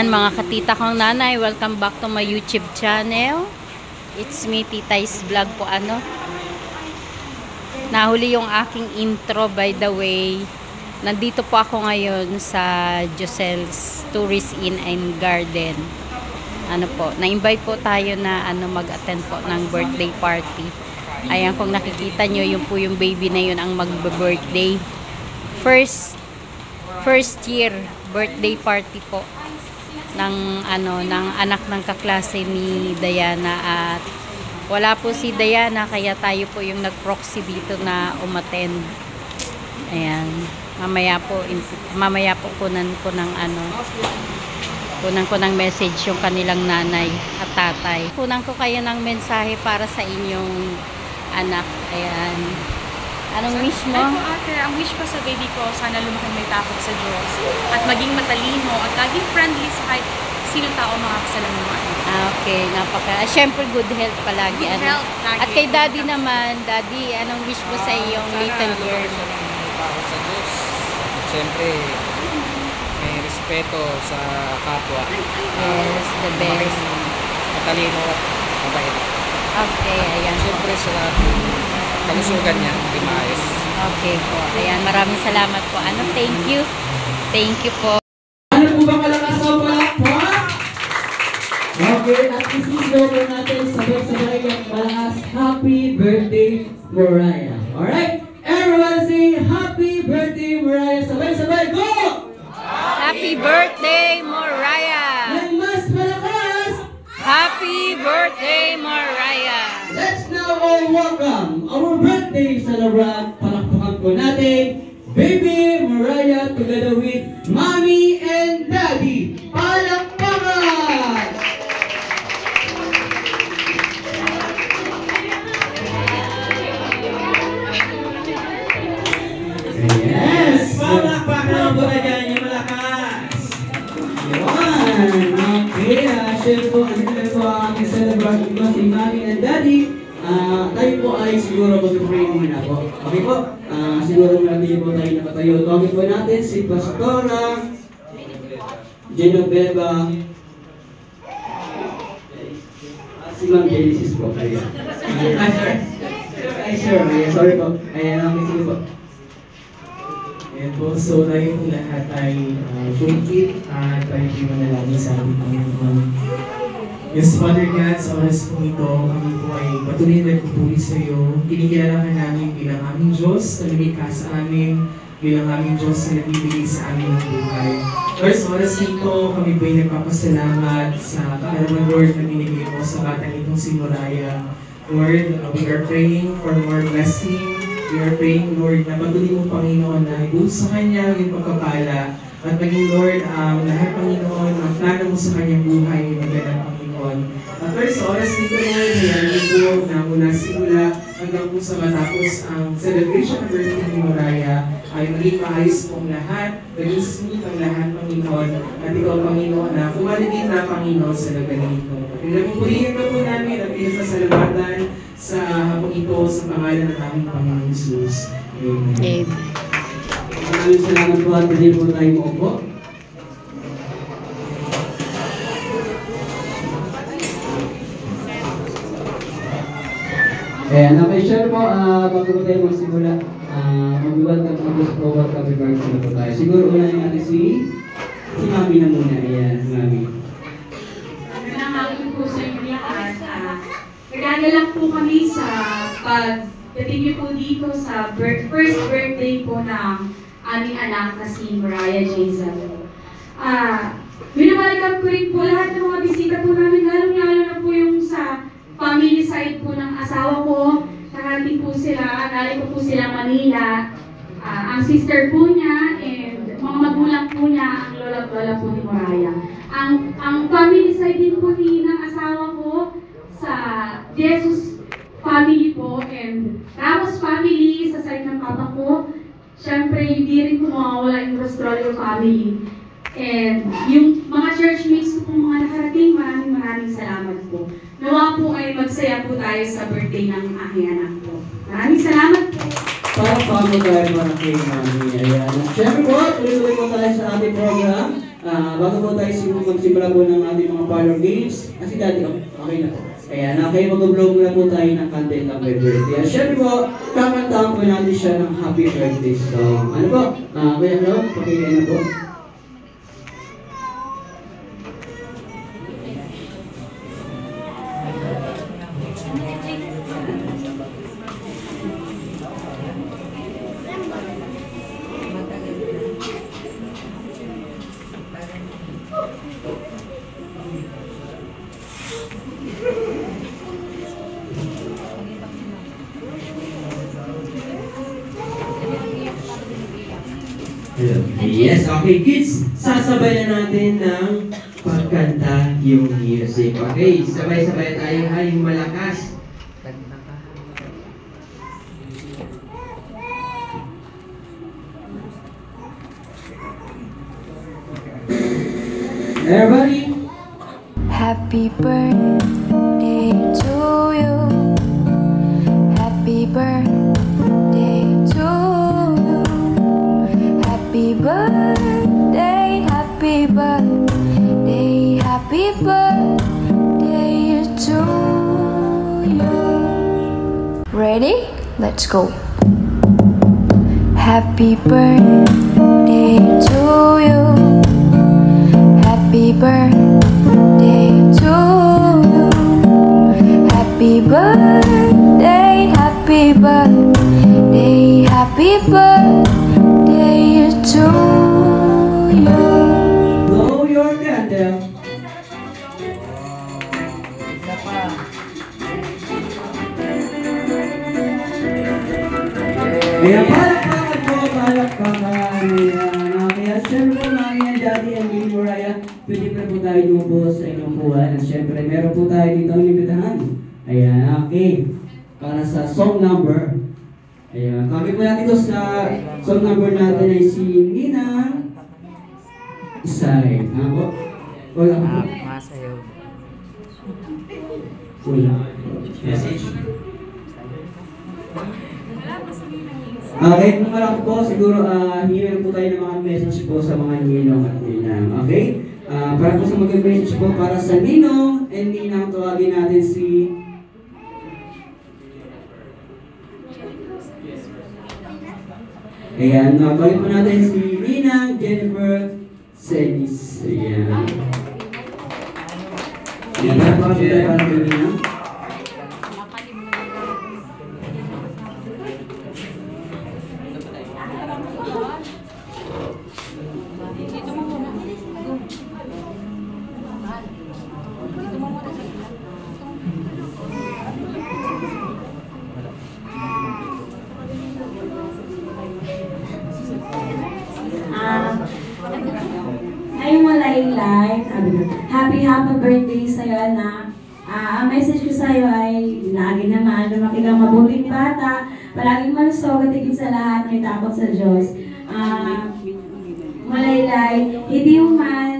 Ayan mga katita kong nanay, welcome back to my YouTube channel. It's me, Titay's Vlog po ano. Nahuli yung aking intro by the way. Nandito po ako ngayon sa Josel's Tourist Inn and Garden. Ano po, na-invite po tayo na ano mag-attend po ng birthday party. Ayan kung nakikita nyo, yung po yung baby na yun ang mag-birthday. First year birthday party po ng ano ng anak ng kaklase ni Diana, at wala po si Diana kaya tayo po yung nag-proxy dito na umattend. Ayan, mamaya po kunan ko ng message yung kanilang nanay at tatay. Kunan ko kayo ng mensahe para sa inyong anak. Ayan. Anong wish mo? Ay po ate, ang wish ko sa baby ko, sana lumaki may takot sa Diyos at maging matalino at laging friendly sa kahit sino tao makakasalamuhan. Okay, syempre good health palagi. Good health, lagi. At kay daddy naman, daddy, anong wish mo sa iyong little girl? Sana may takot sa Diyos. At syempre, may respeto sa kapwa. Yes, the best. Matalino at mabait. Okay, ayan. Syempre sa lahat yung kalusugan niya, hindi maayos. Okay po. Ayan, maraming salamat po. Thank you. Thank you po. Ano po ba kalakas sa palakpak? Okay, at isisigaw po natin sabay-sabay ang malakas Happy Birthday, Mariah. Alright? Everyone say Happy Birthday, Mariah. Sabay-sabay, go! Happy birthday, Mariah! Ng mas malakas! Happy birthday, Mariah! Let's now all welcome our birthday celebrant. Palakpakan po natin, Baby Mariah together with Mommy and Daddy. Palakpakan! Yes! Palakpakan po na dyan yung malakas. Yan! Okay, syempre po, ano po ang aking celebrant ko si Mommy and Daddy. Tayo po ay siguro mag-pray muna po. Okay po? Siguro natin po tayo nakatayo. Tawagin po natin si Pastora Genoveva si Ma'am Genesis po. Ayan. Ay, sir. Sorry po. Ayan, sige po. Ayan po, so tayo po lahat ay kumikit at tayo po manalangin sa ating Panginoon. Yes, Father God, sa oras po ito, kami po ay patuloy na nagpupuri sa iyo. Kinikilala ka namin bilang aming Diyos na lumikha sa amin, bilang aming Diyos na nagbibigay sa amin ng buhay. Lord, sa oras nito, kami po ay nagpapasalamat sa kaarawan, Lord, na binigay mo sa batang itong si Mariah. Lord, we are praying for more blessing. We are praying, Lord, na patuloy mo, Panginoon, na ibuhos sa kanya yung pagkapala. At maging, Lord, lahat, Panginoon, ang plano mo sa kanyang buhay, magandang Panginoon. At Lord, sa oras nito, Lord, hayaan po na mula simula hanggang po sa matapos ang celebration ng birthday ni Mariah ay maging maayos pong lahat, maging smooth ang lahat, Panginoon. At ikaw, Panginoon, na pumaligid na, Panginoon, sa lagang ito. Pinagpupurihin na po namin at pinasasalamatan sa hapong ito sa pangalan ng aming Panginoon Jesus. Amen. Amen. Maraming salamat po at hindi po tayo maupo. Ayan, napay-share po, bago po tayo magsimula, mag-welcome po sa Program Happy Birthday na po tayo. Siguro unahin natin si Mami na muna. Ayan, si Mami. Nanangangin po sa inyo lahat. Nagana lang po kami sa pagdating niyo po dito sa first birthday po ng aming anak na si Mariah Jazel. Winawalcome ko rin po lahat ng mga bisita po namin, lalong-lalo na po yung sa family side po ng asawa ko. Nakating po sila, galing po sila Manila. Ang sister po niya and mga magulang po niya, ang lola po ni Mariah. Ang family side din po ng asawa ko sa Jesus family po and Ramos family sa side ng papa ko. Siyempre, hindi rin po mawawala yung Rostrolio family. And yung mga churchmates ko pong mga nakarating, maraming salamat po. Nawa po ay magsaya po tayo sa birthday ng aking anak po. Maraming salamat po. Para paano tayo mga kay Mami. Ayan. Siyempre po, tuloy-tuloy po tayo sa ating program. bago po tayo magsimula po ng ating mga parlor games, kasi dati, okay na po. Ayan, kayo mag-vlog muna po tayo ng content ng my birthday. At syempre po, kakantahan po natin siya ng happy birthday song. Ano po? Kuya Vlog, pakinggan na po. Yes, okay kids, sasabay na natin ng pagkanta yung music. Okay, sabay-sabay tayo ha, yung malakas. Everybody! Happy birthday to you. Happy birthday to you. Happy birthday, happy birthday, happy birthday to you. Ready? Let's go. Happy birthday to you. Happy birthday to you. Happy birthday, happy birthday, happy birthday to you. Blow your candle. Kaya palakpakan po, palakpakan. Kaya syempre po namin yan dati ang Gini Muraya. Pwede pa po tayo dubo sa inyong buwan. At syempre meron po tayo dito ang libitahan. Ayan, okay. Para sa song number. Ayan, kami po natin ito sa song number natin ay si Nina Isay. Ako? Wala ko. Masayaw. Wala. Message. Okay, kung wala po, siguro hingi po tayo ng mga message po sa mga ninong at ninang. Okay? Para po sa mag-message po para sa ninong and ninang, tawagin natin si ayan, tawagin po natin si Ninang Jennifer Celis. Ayan. Ayan, para po tayo para kay Ninang. Ay mo Laylay, sabi ko, happy birthday sa'yo anak. Ang message ko sa'yo ay lagi naman lumaki kang mabuting bata, palaging malusog at higit sa lahat may takot sa Diyos. Malaylay, hindi mo man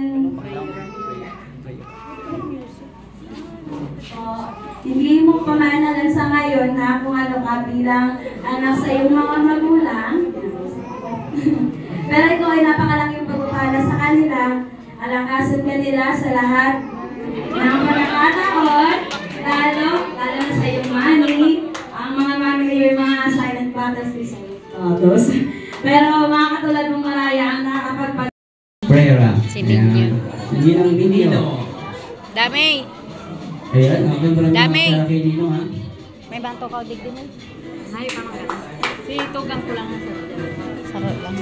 hindi mo pamanalan sa ngayon na kung ano ka bilang anak sa iyong mga magulang. Pero ikaw ay napakalaking pagpapala sa kanila. Alakasan ka nila sa lahat ng pagkakataon, lalo na sa iyong mani. Ang mga mami ay mga silent battles sa todos. Pero mga katulad mong Maraya ang nakakapagpag... Prayer. Si Ninyo. Si Ninang Ninyo. Dami! Ayan, okay po lang Dami. mga kay Ninong ha. May banto ka digdi mo? Sayo pa mga. Si Tugang ko lang sa Sarap lang.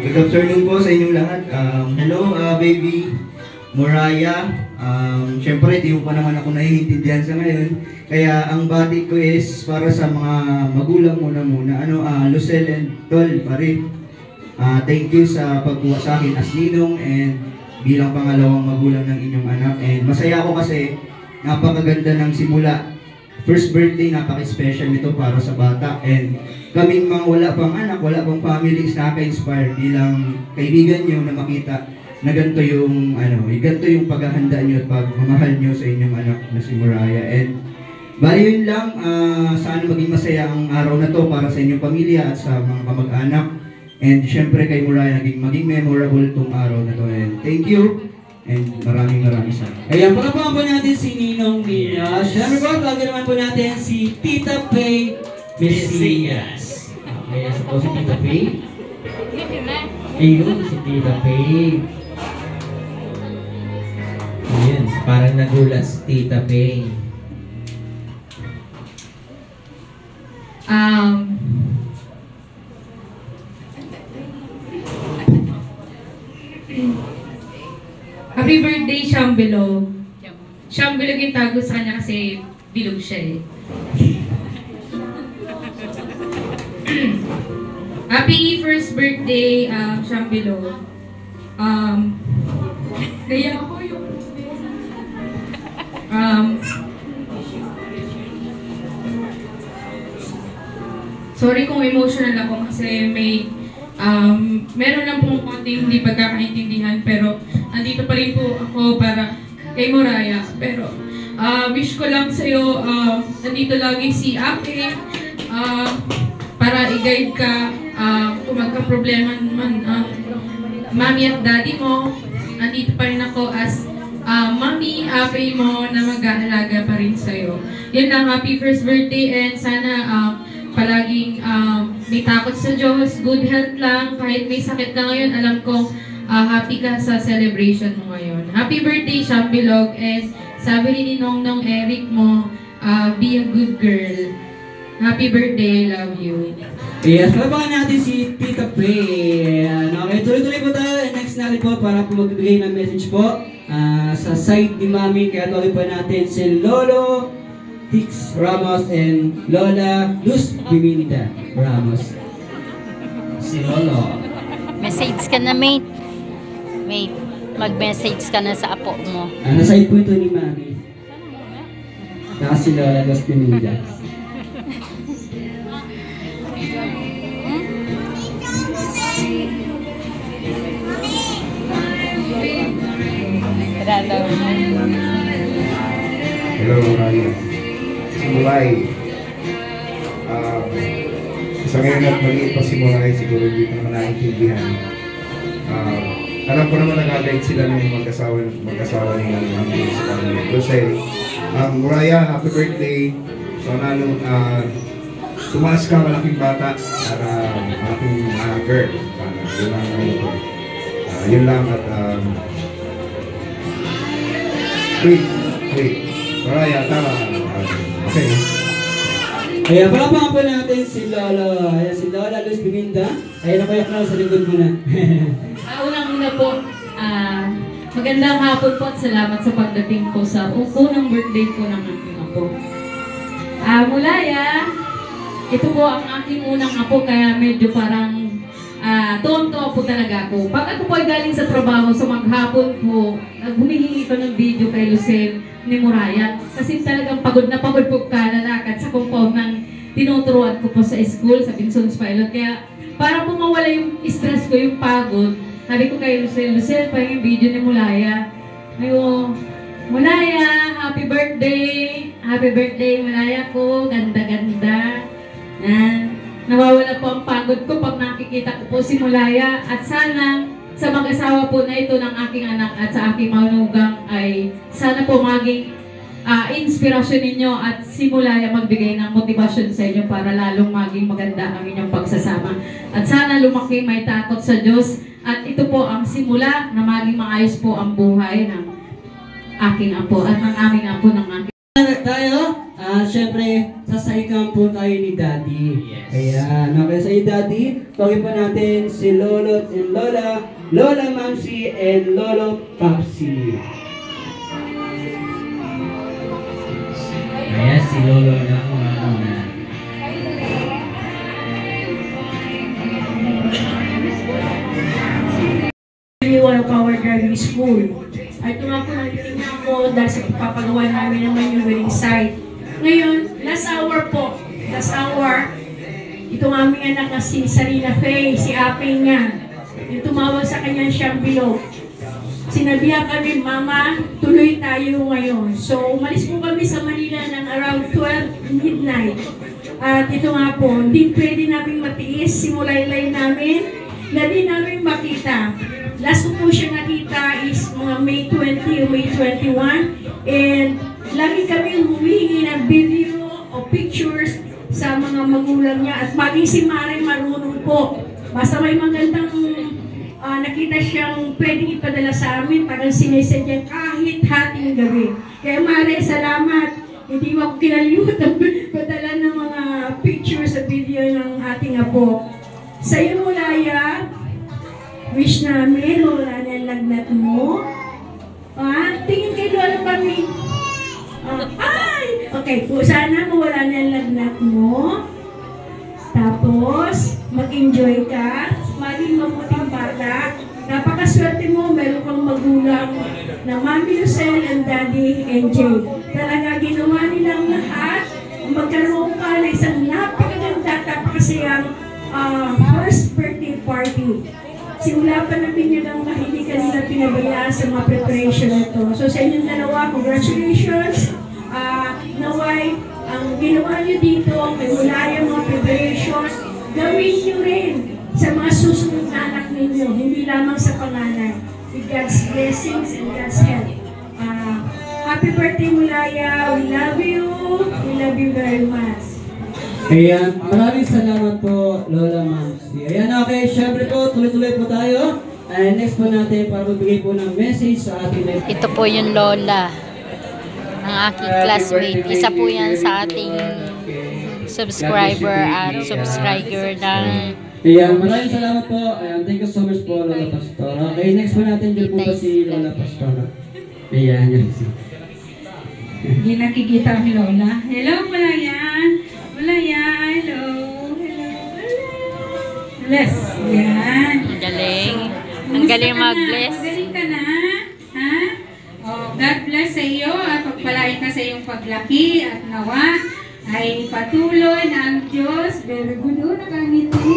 Good afternoon po sa inyong lahat. Hello, baby Moraya. Siyempre, di mo pa naman ako naiintindihan sa ngayon. Kaya ang bati ko is para sa mga magulang muna. Lucel and Tol, pare. Thank you sa pagkuha sa akin as ninong and bilang pangalawang magulang ng inyong anak. And masaya ako kasi napakaganda ng simula. First birthday, napaka-special nito para sa bata. And kaming mga wala pang anak, wala pang family is nakaka-inspire bilang kaibigan nyo na makita na ganito yung, ganito yung paghahanda nyo at pagmamahal nyo sa inyong anak na si Moraya. And bali yun lang, sana maging masaya ang araw na to para sa inyong pamilya at sa mga kamag-anak. And syempre kay Muraya, maging memorable tong araw na to. And thank you. And maraming salamat. Ayan, palapakan po natin si Ninong Nina. Siyempre po, lagi naman po natin si Tita Faye Mesias. Okay, asa po si Tita Faye? Ayun, si Tita Faye. Ayun, parang nagulat si Tita Faye. Happy birthday, Shambilo. Shambilo yung tago sa kanya kasi bilog siya eh. Happy first birthday, Shambilo. Kaya ako yung... sorry kung emotional ako kasi meron lang pong konting hindi pagkakaintindihan, pero andito pa rin po ako para kay Muraya. Pero wish ko lang sa'yo, nandito lagi si Ate para i-guide ka kung magka-problema man Mami at Daddy mo. Nandito pa rin ako as Mami, Ate mo na mag-aalaga pa rin sa'yo. Yun lang, happy first birthday and sana palaging may takot sa Diyos, good health lang, kahit may sakit ka ngayon, alam kong happy ka sa celebration mo ngayon. Happy birthday, Shambilog, and sabi rin ni Nongnong Eric mo, be a good girl. Happy birthday, I love you. Yes, palapakan natin si Tita Faye. Okay, tuloy-tuloy po tayo. Next natin po para po magbigay ng message po sa side ni Mami. Kaya tuloy po natin si Lolo Tix Ramos and Lola Luz Biminda Ramos. Si Lolo. Message ka na, mate. Mate, mag-message ka na sa apo mo. Naside po ito ni Mami. Saka si Lola Luz Biminda. Hello, Muraya. Si Mulay. Sa ngayon at maliit pa si Mulay, siguro hindi ko naman naiintindihan. Alam ko naman nag-guide sila ng mag-asawa nila ng sa family. Kasi, Muraya, happy birthday. Sana tumaas ka, malaking bata, para malaking girl. Yun lang ito. Yun lang at wait. Muraya, tama. Okay. Ayan, palapakan po natin si Lolo. Ayan, si Lola Luz Biminda. Ayan, napayak na sa likod mo na. Unang-una po, magandang hapon po at salamat sa pagdating po sa unang birthday po ng aking apo. Mulaya, ito po ang aking unang apo kaya medyo parang tuwang-tuwa po talaga ako. Pag ako po ay galing sa trabaho, sa maghapon po, humihingi ko ng video kay Lucel ni Muraya. Kasi talagang pagod na pagod po kalalakad sa compound ng tinuturuan ko po sa school, sa Vinson's Pilot. Kaya para po mawala yung stress ko, yung pagod, sabi ko kay Lucel, pa yung video ni Mulaya. Ayun, Mulaya, happy birthday! Happy birthday, Mulaya ko, ganda-ganda. Nawawala po ang pagod ko pag nakikita ko po si Mulaya at sana sa mag-asawa po na ito ng aking anak at sa aking manugang ay sana po maging inspirasyon ninyo at si Mulaya magbigay ng motivasyon sa inyo para lalong maging maganda ang inyong pagsasama. At sana lumaki may takot sa Diyos at ito po ang simula na maging maayos po ang buhay ng aking apo at ng aming apo ng aking tayo, syempre, sasaikan po tayo ni Daddy. Yes. Ayan, okay, sa Daddy, tawagin po natin si Lolo and Lola, Lola Mamsi and Lolo Papsi. Ayan, si Lolo na una. One of our driving school. At ito nga po nagtitingnan ko dahil sa papagawa namin ng maneuvering site. Ngayon, last hour po. Last hour, itong aming anak na si Sarina Faye, si Aping niya, yung tumawag sa kanyang Shambilo. Sinabihan kami, Mama, tuloy tayo ngayon. So, umalis po kami sa Manila ng around 12 midnight. At ito nga po, hindi pwede namin matiis, simulaylay namin. na di namin makita. Last ko po siya nakita is mga May 20 o May 21. And lagi kami humihingi ng video o pictures sa mga magulang niya. At maging si Maray marunong po. Basta may magandang nakita siyang pwedeng ipadala sa amin, tagang sinesedyan kahit hating gabi. Kaya Maray, salamat. Hindi mo ako kinalimutan padala ng mga pictures at video ng ating apo. Sa iyo, Mulaya, wish namin wala na yung lagnat mo. Tingin kay Lola Pami. Ay! Okay, sana mawala na yung lagnat mo. Tapos, mag-enjoy ka. Maging mabuting bata. Napakaswerte mo, meron kang magulang na Mami Lucelle and Daddy NJ. Talaga ginawa nilang lahat. Magkaroon ka na isang napakaganda, napakasayang first birthday party. Simula pa namin yun ang hindi kanila pinabayaan sa mga preparation nito. So sa inyong dalawa, congratulations. Naway, ang ginawa nyo dito, kay Mulaya mga preparations, gawin nyo rin sa mga susunod na anak ninyo, hindi lamang sa panganay. With God's blessings and God's help. Happy birthday, Mulaya. We love you. We love you very much. Ayan, maraming salamat po, Lola Mamsi. Ayan, okay, syempre po, tuloy-tuloy po tayo. And next po natin, para magbigay po ng message sa ating live. Ito po yung Lola ng aking classmate. Isa po yan sa ating subscriber at subscriber ng... Ayan, maraming salamat po. Ayan, thank you so much po, Lola Pastora. Okay, next po natin, din po ba si Lola Pastora? Ayan, yan. Hindi nakikita ang Lola. Hello, Mulaya. Mulaya, hello. Hello. Bless. Yan. Ang galing. Ang galing mag-bless. Magaling ka na. Ha? Oh, God bless sa iyo at pagpalain ka sa iyong paglaki at nawa ay patuloy na ang Diyos, very good, nakangiti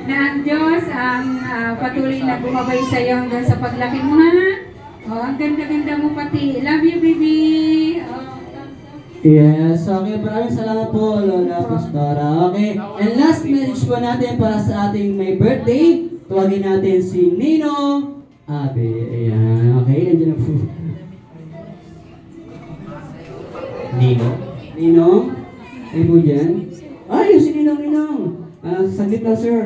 na ang Diyos ang patuloy na gumabay sa iyo hanggang sa paglaki mo, ha? Oh, ang ganda-ganda mo pati. Love you, baby. Oh. Yes, okay. Maraming salamat po, Lola Pastora. Okay, and last message po natin para sa ating may birthday. Tuwagin natin si Nino Abe. Ayan, okay. Nandiyan na po. Nino? Ay po dyan? Ay, yung si Ninong. Saglit lang, sir.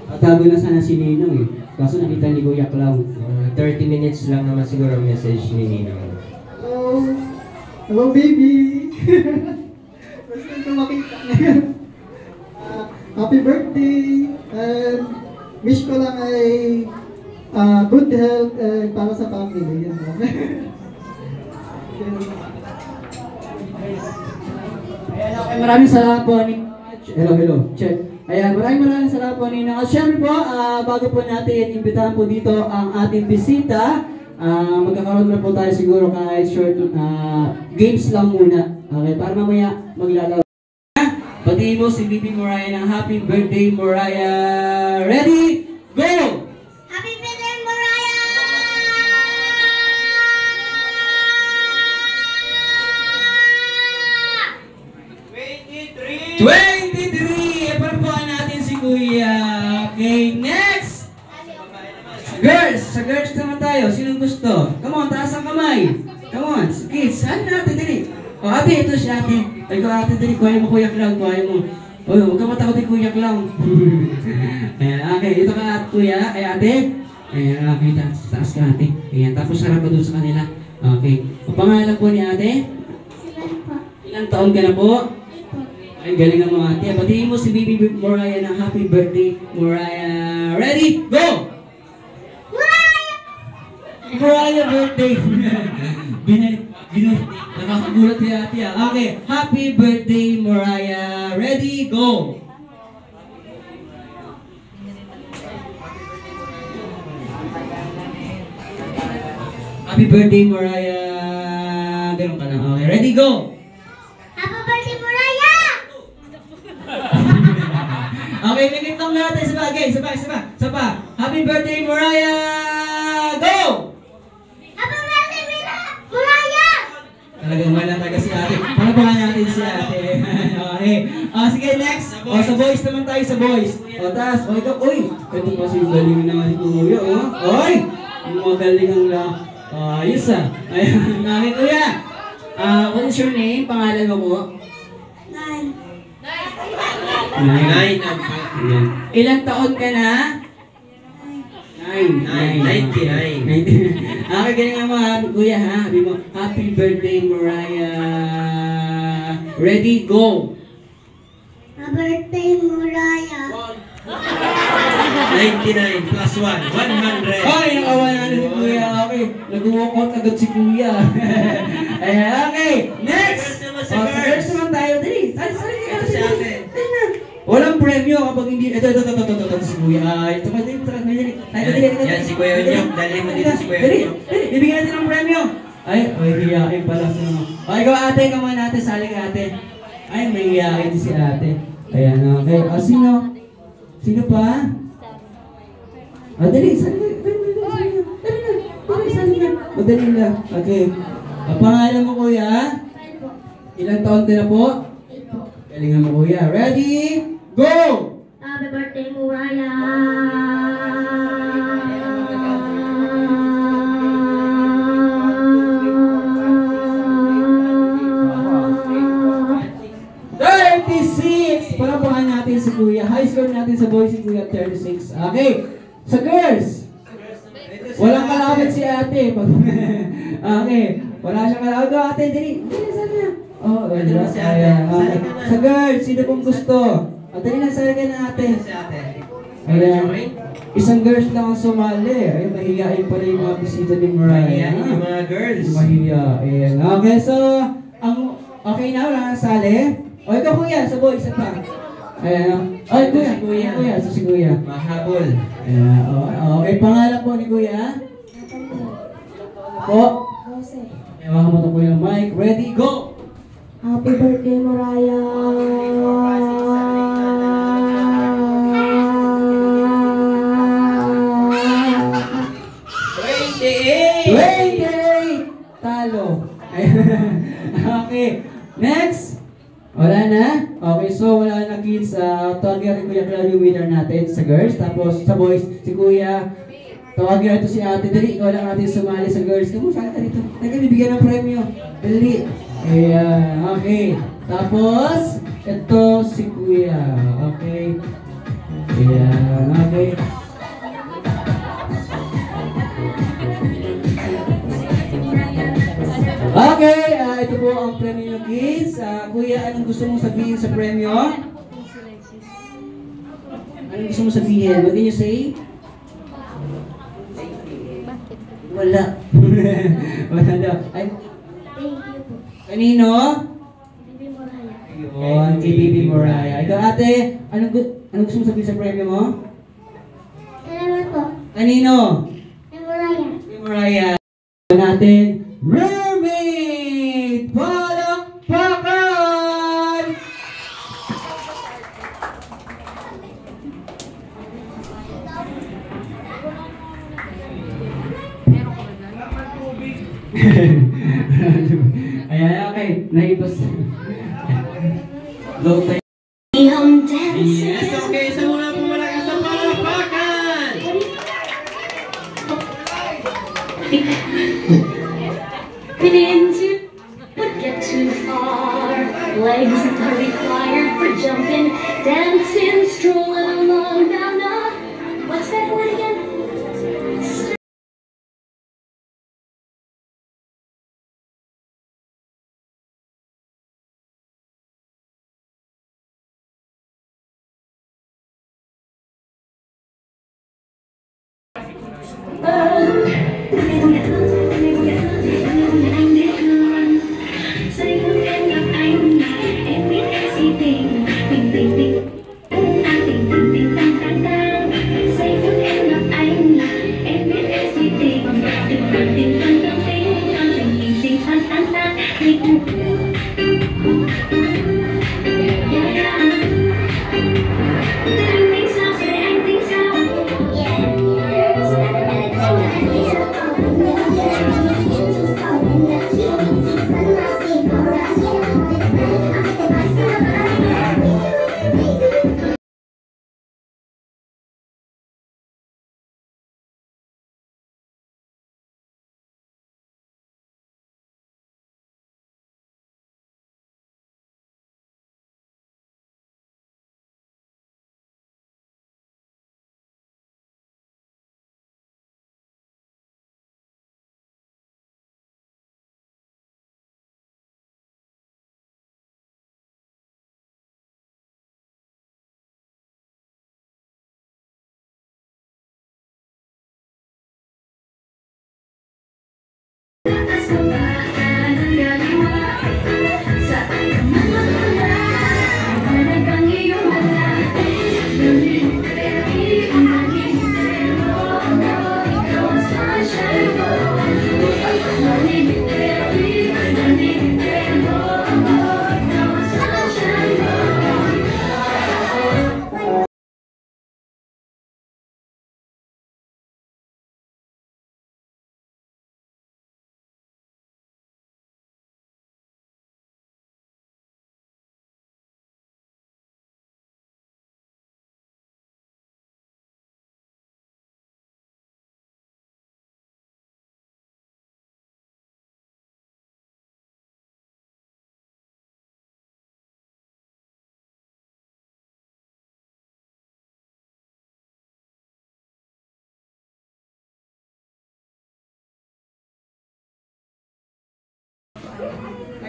Patago na sana si Ninong eh. Kaso nakita ni Kuya Clown. 30 minutes lang naman siguro ang message ni Ninong. Hello baby! Basta ko makita ngayon. Happy birthday! And wish ko lang ay good health para sa family. Yan lang. Ayan, okay, maraming salamat po ni... Hello, check. Ayan, maraming salamat po Ninong. At syempre po, bago po natin imbitahan po dito ang ating bisita, magkakaroon na po tayo siguro kahit short games lang muna. Okay, para mamaya maglalaro. Pati mo si Bibi Moraya ng happy birthday, Moraya. Ready? Go! Happy birthday, Moraya! 23! Iparpuan natin si Kuya. Okay, next! Girls! Sa girls naman tayo. Sinong gusto? Come on, taas ang kamay. Come on, kids. Saan natin dali? O ate, ito si ate. Ay ko ate dali, kuha mo Kuya Clown. Kuha mo. O, huwag ka matakot ni Kuya Clown. Ayan, okay. Ito ka at Kuya. Ay ate. Ayan, okay. Taas ka ate. Ayan, tapos harap ka doon sa kanila. Okay. Ang pangalan po ni ate? Ilang taon ka na po? Ay, galing ang mga ate. Batiin mo si Bibi Moraya ng happy birthday, Moraya. Ready? Go! Moraya birthday! Nakakagulat si ate. Okay, happy birthday, Moraya. Ready? Go! Happy birthday, Moraya. Ganun ka na. Okay, ready? Go! Happy birthday, Moraya! Okay, limit lang natin sa bagay. Sapa. Happy birthday, Moraya! Go! Happy birthday, Moraya! Talagang wala talaga si ate. Palabangan natin si ate. Okay. Okay. Sige, next. Sa boys naman tayo, sa boys. Taas. Ikaw, uy. Ito pa si galing naman si Kuya, Uy! Magaling ang ayos, Ayan, namin, Kuya. What is your name? Pangalan mo po? Nine. Ilang taon ka na? 99. Okay, ganyan nga mga Kuya, Sabi mo, happy birthday, Mariah. Ready, go! Happy birthday, Mariah. 99 plus 1, 100. Ay, nakawa na si Kuya. Okay, nag-walkout agad si Kuya. Ayan, okay. Next! Girls naman tayo. Dali, sali ka. Si ate. Walang premyo kapag hindi... Ito si Kuya. Ito pa, dali. Yan, si Kuya Unyok. Dali mo dito si Kuya Unyok. Dali, bibigyan natin ng premyo. Ay, hiyakin pala sa mga... Okay, ikaw ate, ikaw muna ate, sali ka ate. Ay, may hiyakin si ate. Ayan, okay. Sino pa? Dali, sali ka. Madali na. Okay. Ang pangalan mo, Kuya? Ilang taon ka na po? Galingan mo, Kuya. Ready? Go! Happy birthday, Mariah. Palapakan natin si Kuya. High score natin sa boys si Kuya 36. Okay. Sa girls. Walang kalawit si ate. Okay. Wala siyang kalawit. Ate, dali. Saan na? Okay. Sa girls, sino pong gusto? Dali na, sali ka na ate. Ayan. Isang girls lang ang sumali. Ay, mahihiyain pala yung mga bisita ni Mariah. Yung mga girls. Mahihiyain. Okay, so, okay na, wala nang sali. O, ikaw Kuya, sa boys, pa. Ayan. Ay, Kuya. Si Kuya. Mahabol. Ayan. Okay, pangalan po ni Kuya? Po? Jose. Ewan mo ito Kuya Mike. Ready, go! Happy birthday, Mariah. 28! Talo. Okay. Next. Wala na? Okay, so wala na kids. Tawagin natin Kuya Claudio winner natin sa girls. Tapos sa boys, si Kuya. Tawagin natin si ate. Dali, ikaw lang natin sumali sa girls. Kamu, sali ka dito. Teka, bibigyan ng premyo. Dali. Ayan, okay. Tapos, ito si Kuya. Okay. Ayan, okay. Okay, ito po ang premyo ng kids. Kuya, anong gusto mong sabihin sa premyo? Anong gusto mong sabihin? What can you say? Wala. Wala daw. Ay, Thank you po. kanino? Bibi Mariah. Ayun, kay Bibi Mariah. Ikaw ate, anong gusto mong sabihin sa premyo mo? Salamat po. Kanino? Kay Mariah. Kay Mariah. Natin, Mermaid! Palakpakan! Ayan, okay. Naibas. Low time. Yes, okay. Sa muna po malakas sa palakpakan! Didn't you get too far? Legs are required for jumping, dancing, strolling along down the... What's that word again?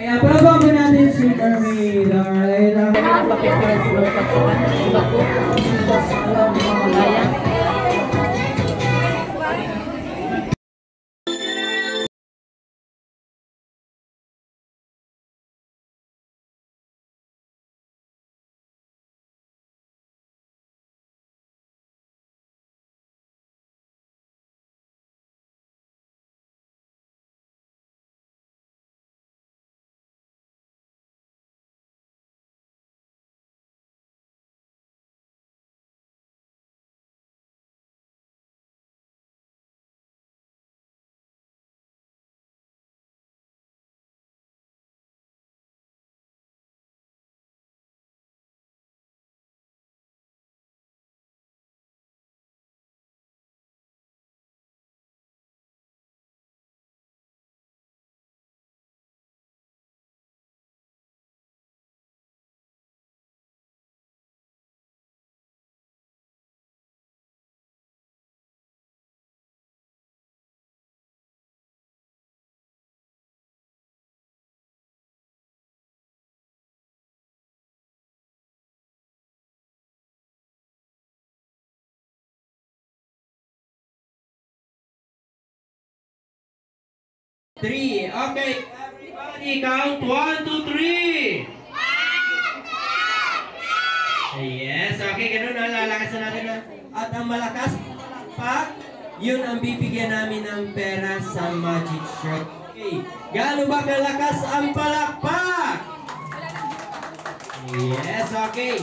Kaya palabaw po natin si Mermaid. Alright. Three. Okay, everybody count 1, 2, 3. Yes, okay, ganun na, lalakasan natin na. At ang malakas pa, yun ang bibigyan namin ng pera sa magic shot. Okay, gaano ba kalakas ang palakpak? Yes, okay.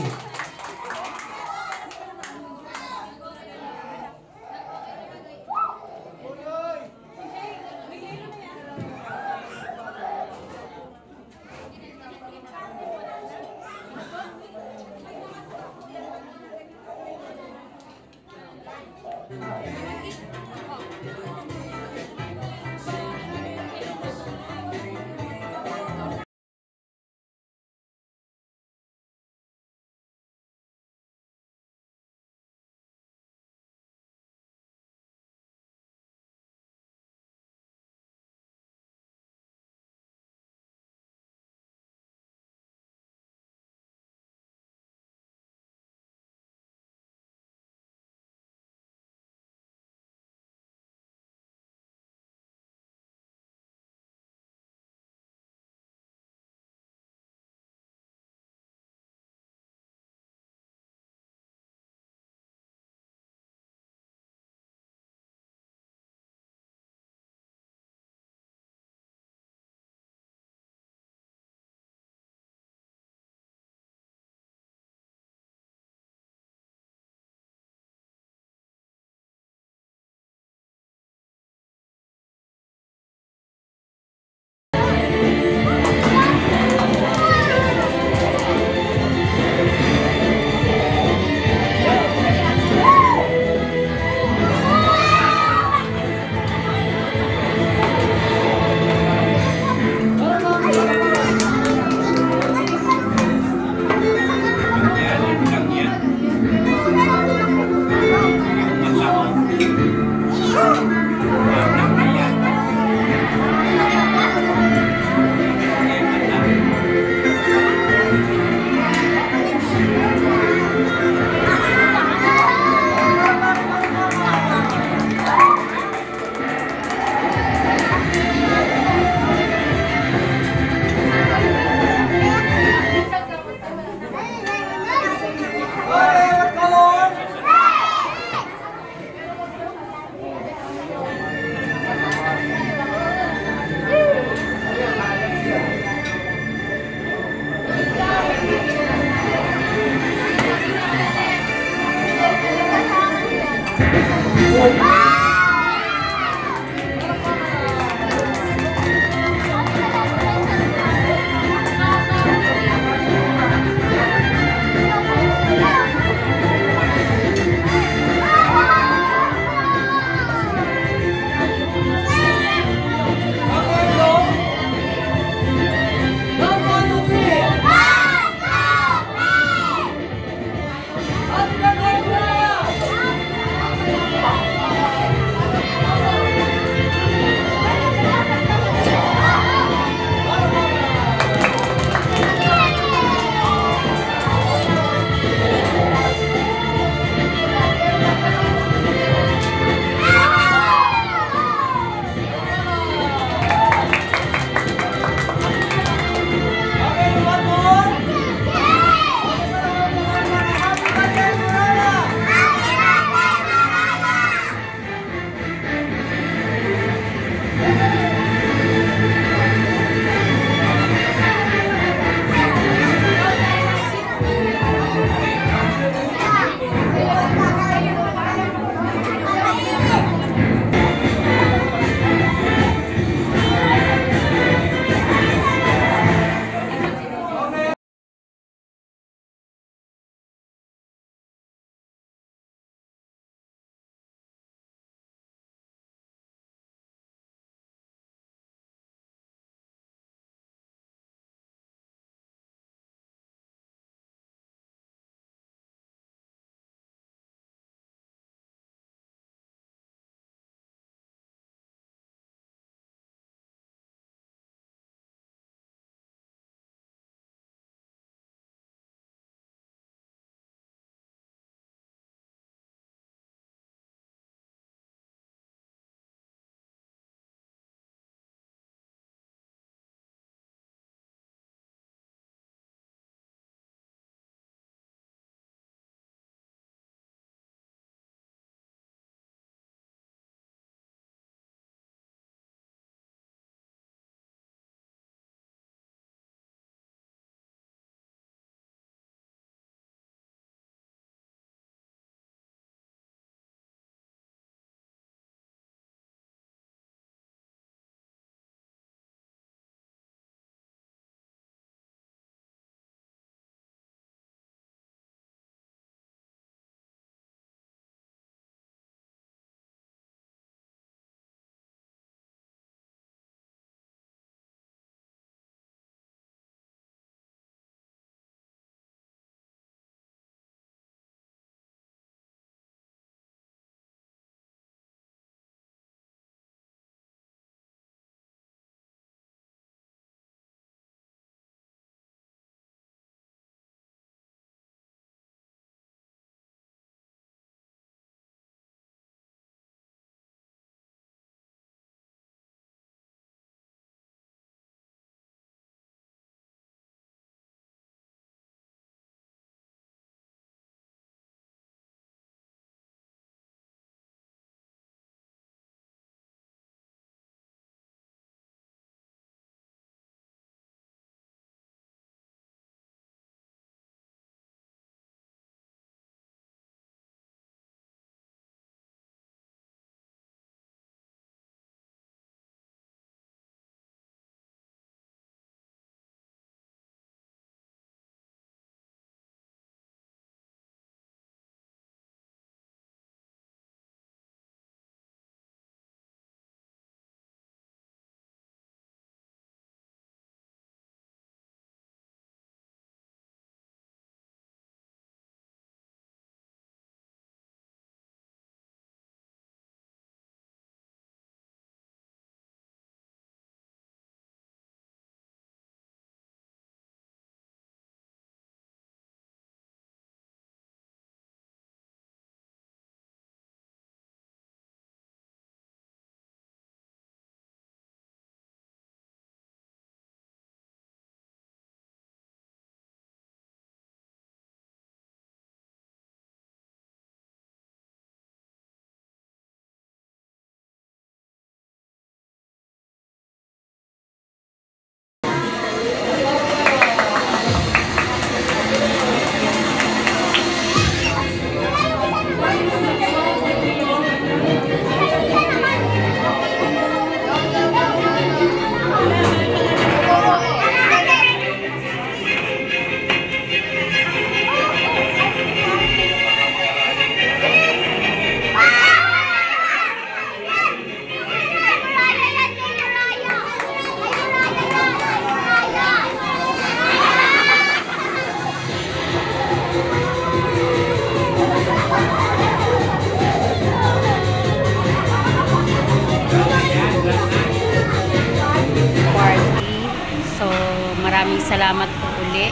maraming salamat po uli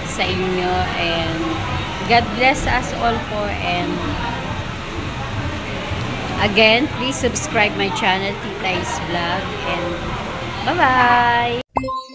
sa inyo, and God bless us all po, and again, please subscribe my channel, Tita Is Vlog, and bye-bye!